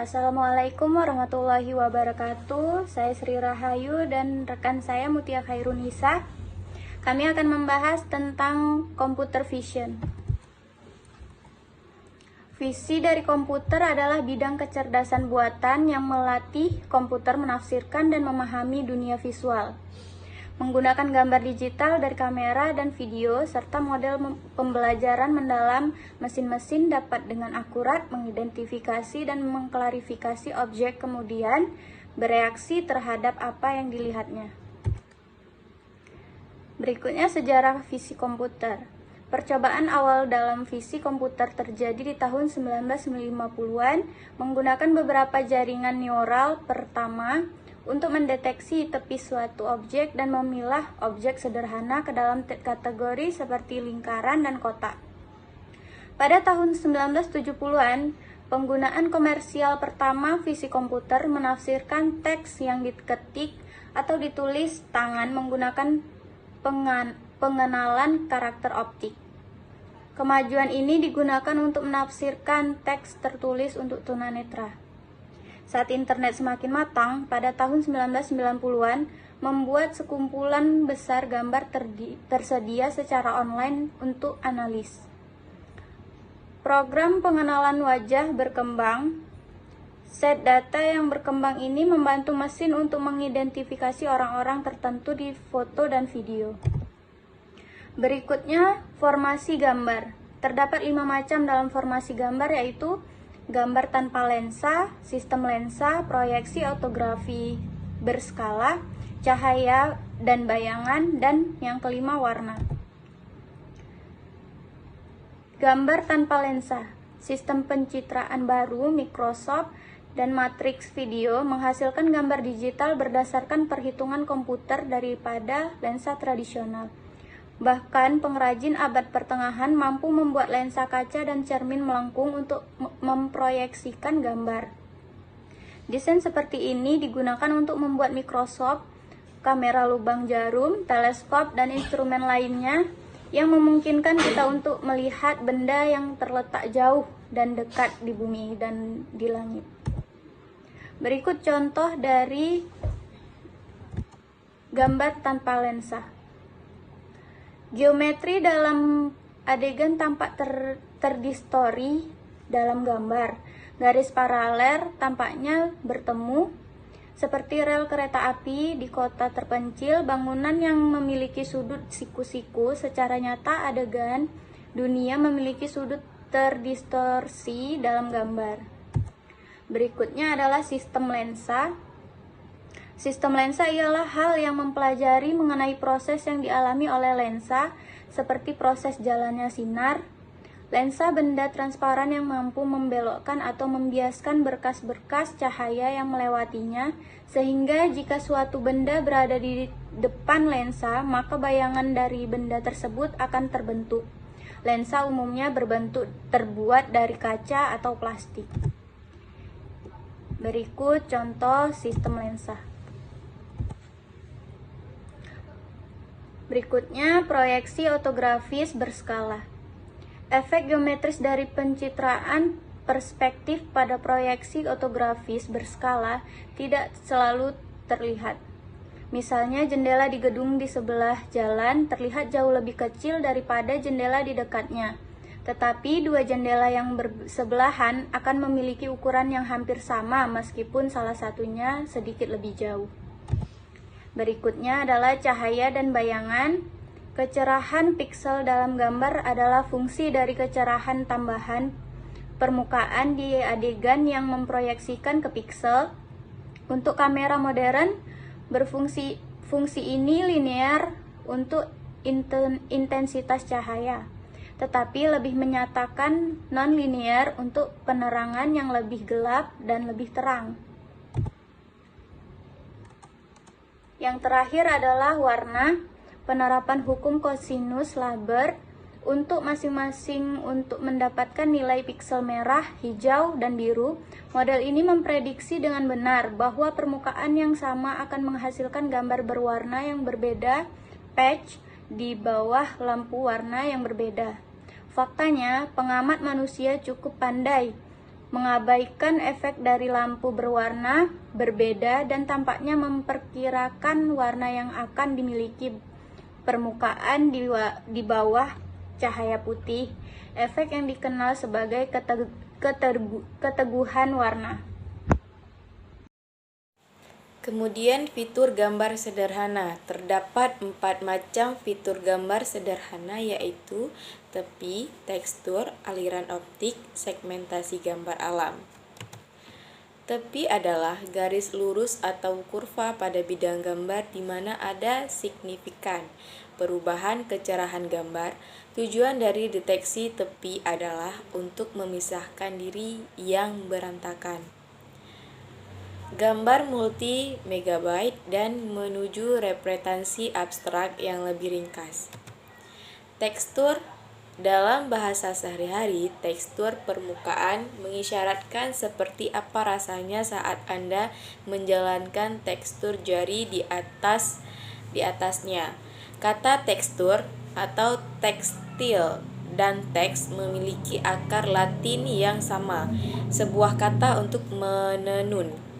Assalamualaikum warahmatullahi wabarakatuh. Saya Sri Rahayu dan rekan saya Mutia Khairunisa. Kami akan membahas tentang computer vision. Visi dari komputer adalah bidang kecerdasan buatan yang melatih komputer menafsirkan dan memahami dunia visual. Menggunakan gambar digital dari kamera dan video serta model pembelajaran mendalam, mesin-mesin dapat dengan akurat mengidentifikasi dan mengklarifikasi objek, kemudian bereaksi terhadap apa yang dilihatnya. Berikutnya sejarah visi komputer. Percobaan awal dalam visi komputer terjadi di tahun 1950-an menggunakan beberapa jaringan neural pertama untuk mendeteksi tepi suatu objek dan memilah objek sederhana ke dalam kategori seperti lingkaran dan kotak. Pada tahun 1970-an, penggunaan komersial pertama visi komputer menafsirkan teks yang diketik atau ditulis tangan menggunakan pengenalan karakter optik. Kemajuan ini digunakan untuk menafsirkan teks tertulis untuk tunanetra. Saat internet semakin matang, pada tahun 1990-an, membuat sekumpulan besar gambar tersedia secara online untuk analis. Program pengenalan wajah berkembang. Set data yang berkembang ini membantu mesin untuk mengidentifikasi orang-orang tertentu di foto dan video. Berikutnya, formasi gambar. Terdapat 5 macam dalam formasi gambar, yaitu gambar tanpa lensa, sistem lensa, proyeksi autografi berskala, cahaya dan bayangan, dan yang kelima warna. Gambar tanpa lensa. Sistem pencitraan baru Microsoft dan Matrix Video menghasilkan gambar digital berdasarkan perhitungan komputer daripada lensa tradisional. Bahkan pengrajin abad pertengahan mampu membuat lensa kaca dan cermin melengkung untuk memproyeksikan gambar. Desain seperti ini digunakan untuk membuat mikroskop, kamera lubang jarum, teleskop, dan instrumen lainnya yang memungkinkan kita untuk melihat benda yang terletak jauh dan dekat di bumi dan di langit. Berikut contoh dari gambar tanpa lensa. Geometri dalam adegan tampak terdistori dalam gambar. Garis paralel tampaknya bertemu, seperti rel kereta api di kota terpencil, bangunan yang memiliki sudut siku-siku. Secara nyata adegan dunia memiliki sudut terdistorsi dalam gambar. Berikutnya adalah sistem lensa. Sistem lensa ialah hal yang mempelajari mengenai proses yang dialami oleh lensa, seperti proses jalannya sinar. Lensa benda transparan yang mampu membelokkan atau membiaskan berkas-berkas cahaya yang melewatinya, sehingga jika suatu benda berada di depan lensa, maka bayangan dari benda tersebut akan terbentuk. Lensa umumnya terbuat dari kaca atau plastik. Berikut contoh sistem lensa. Berikutnya, proyeksi autografis berskala. Efek geometris dari pencitraan perspektif pada proyeksi autografis berskala tidak selalu terlihat. Misalnya, jendela di gedung di sebelah jalan terlihat jauh lebih kecil daripada jendela di dekatnya. Tetapi dua jendela yang bersebelahan akan memiliki ukuran yang hampir sama meskipun salah satunya sedikit lebih jauh. Berikutnya adalah cahaya dan bayangan. Kecerahan piksel dalam gambar adalah fungsi dari kecerahan tambahan permukaan di adegan yang memproyeksikan ke piksel. Untuk kamera modern, fungsi ini linear untuk intensitas cahaya, tetapi lebih menyatakan non-linear untuk penerangan yang lebih gelap dan lebih terang. Yang terakhir adalah warna. Penerapan hukum kosinus Labert untuk masing-masing untuk mendapatkan nilai piksel merah, hijau, dan biru. Model ini memprediksi dengan benar bahwa permukaan yang sama akan menghasilkan gambar berwarna yang berbeda, patch, di bawah lampu warna yang berbeda. Faktanya, pengamat manusia cukup pandai mengabaikan efek dari lampu berwarna berbeda dan tampaknya memperkirakan warna yang akan dimiliki permukaan di bawah cahaya putih, efek yang dikenal sebagai keteguhan warna. Kemudian fitur gambar sederhana. Terdapat 4 macam fitur gambar sederhana, yaitu tepi, tekstur, aliran optik, segmentasi gambar alam. Tepi adalah garis lurus atau kurva pada bidang gambar di mana ada signifikan perubahan kecerahan gambar. Tujuan dari deteksi tepi adalah untuk memisahkan diri yang berantakan gambar multi megabyte dan menuju representasi abstrak yang lebih ringkas. Tekstur dalam bahasa sehari-hari, tekstur permukaan mengisyaratkan seperti apa rasanya saat Anda menjalankan tekstur jari di atasnya. Kata tekstur atau tekstil dan teks memiliki akar Latin yang sama, sebuah kata untuk menenun.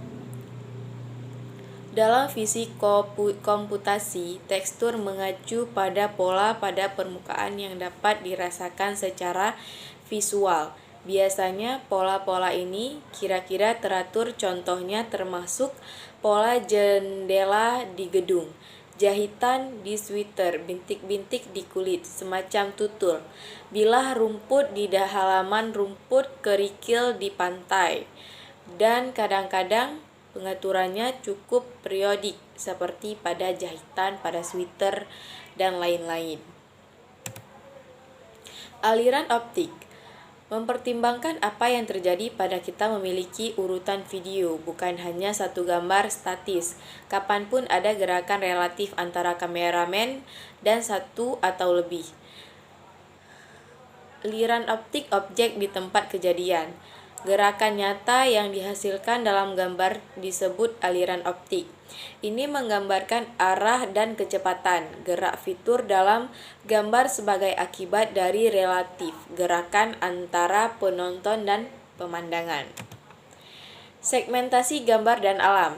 Dalam fisik komputasi, tekstur mengacu pada pola pada permukaan yang dapat dirasakan secara visual. Biasanya pola-pola ini kira-kira teratur, contohnya termasuk pola jendela di gedung, jahitan di sweater, bintik-bintik di kulit, semacam tutul, bilah rumput di halaman rumput, kerikil di pantai, dan kadang-kadang pengaturannya cukup periodik seperti pada jahitan, pada sweater, dan lain-lain. Aliran optik mempertimbangkan apa yang terjadi pada kita memiliki urutan video, bukan hanya satu gambar statis. Kapanpun ada gerakan relatif antara kameramen dan satu atau lebih aliran optik objek di tempat kejadian. Gerakan nyata yang dihasilkan dalam gambar disebut aliran optik. Ini menggambarkan arah dan kecepatan gerak fitur dalam gambar sebagai akibat dari relatif gerakan antara penonton dan pemandangan. Segmentasi gambar dan alam.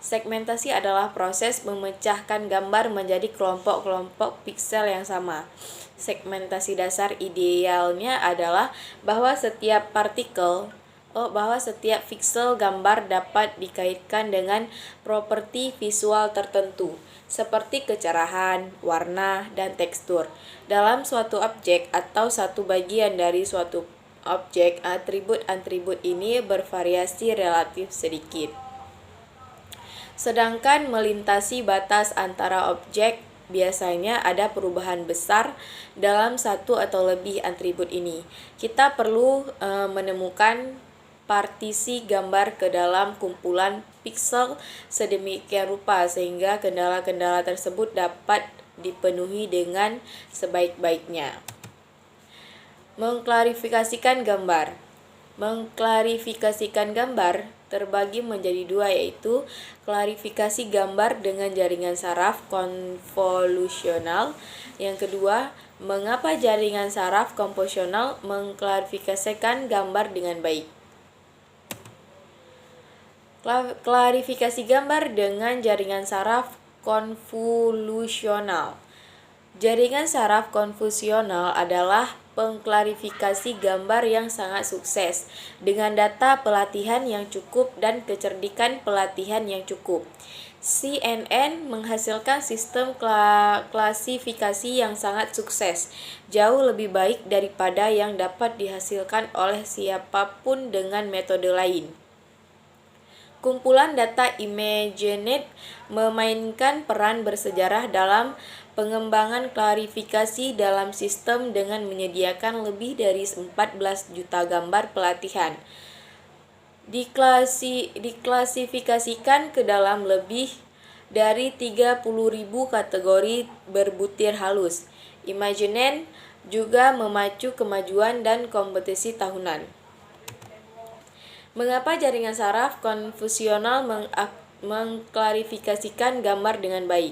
Segmentasi adalah proses memecahkan gambar menjadi kelompok-kelompok piksel yang sama. Segmentasi dasar idealnya adalah bahwa setiap piksel gambar dapat dikaitkan dengan properti visual tertentu, seperti kecerahan, warna, dan tekstur. Dalam suatu objek atau satu bagian dari suatu objek, atribut-atribut ini bervariasi relatif sedikit. Sedangkan melintasi batas antara objek, biasanya ada perubahan besar dalam satu atau lebih atribut ini. Kita perlu menemukan partisi gambar ke dalam kumpulan piksel sedemikian rupa sehingga kendala-kendala tersebut dapat dipenuhi dengan sebaik-baiknya. Mengklarifikasikan gambar. Mengklarifikasikan gambar terbagi menjadi dua, yaitu klarifikasi gambar dengan jaringan saraf konvolusional. Yang kedua, mengapa jaringan saraf komposional mengklarifikasikan gambar dengan baik. Klarifikasi gambar dengan jaringan saraf konvolusional. Jaringan saraf konvolusional adalah pengklarifikasi gambar yang sangat sukses dengan data pelatihan yang cukup dan kecerdikan pelatihan yang cukup. CNN menghasilkan sistem klasifikasi yang sangat sukses, jauh lebih baik daripada yang dapat dihasilkan oleh siapapun dengan metode lain. Kumpulan data ImageNet memainkan peran bersejarah dalam pengembangan klarifikasi dalam sistem dengan menyediakan lebih dari 14 juta gambar pelatihan. Diklasifikasikan ke dalam lebih dari 30.000 kategori berbutir halus. ImageNet juga memacu kemajuan dan kompetisi tahunan. Mengapa jaringan saraf konvolusional mengklarifikasikan gambar dengan baik?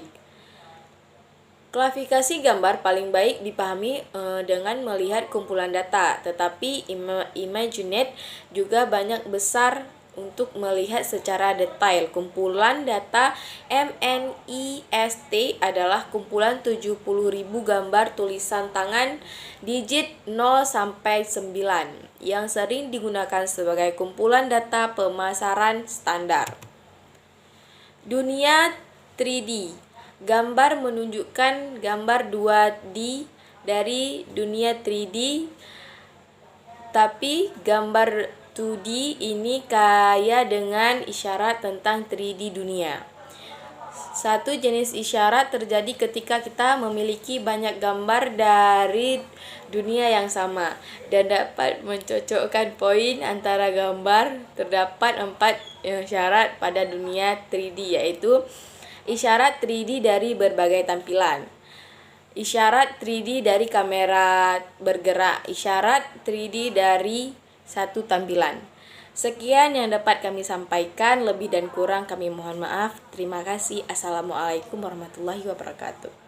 Klasifikasi gambar paling baik dipahami dengan melihat kumpulan data, tetapi ImageNet juga banyak besar untuk melihat secara detail. Kumpulan data MNIST adalah kumpulan 70.000 gambar tulisan tangan digit 0 sampai 9 yang sering digunakan sebagai kumpulan data pemasaran standar. Dunia 3D. Gambar menunjukkan gambar 2D dari dunia 3D, tapi gambar 2D ini kaya dengan isyarat tentang 3D dunia. Satu jenis isyarat terjadi ketika kita memiliki banyak gambar dari dunia yang sama dan dapat mencocokkan poin antara gambar. Terdapat 4 isyarat pada dunia 3D, yaitu isyarat 3D dari berbagai tampilan, isyarat 3D dari kamera bergerak, isyarat 3D dari satu tampilan. Sekian yang dapat kami sampaikan, lebih dan kurang kami mohon maaf. Terima kasih. Assalamualaikum warahmatullahi wabarakatuh.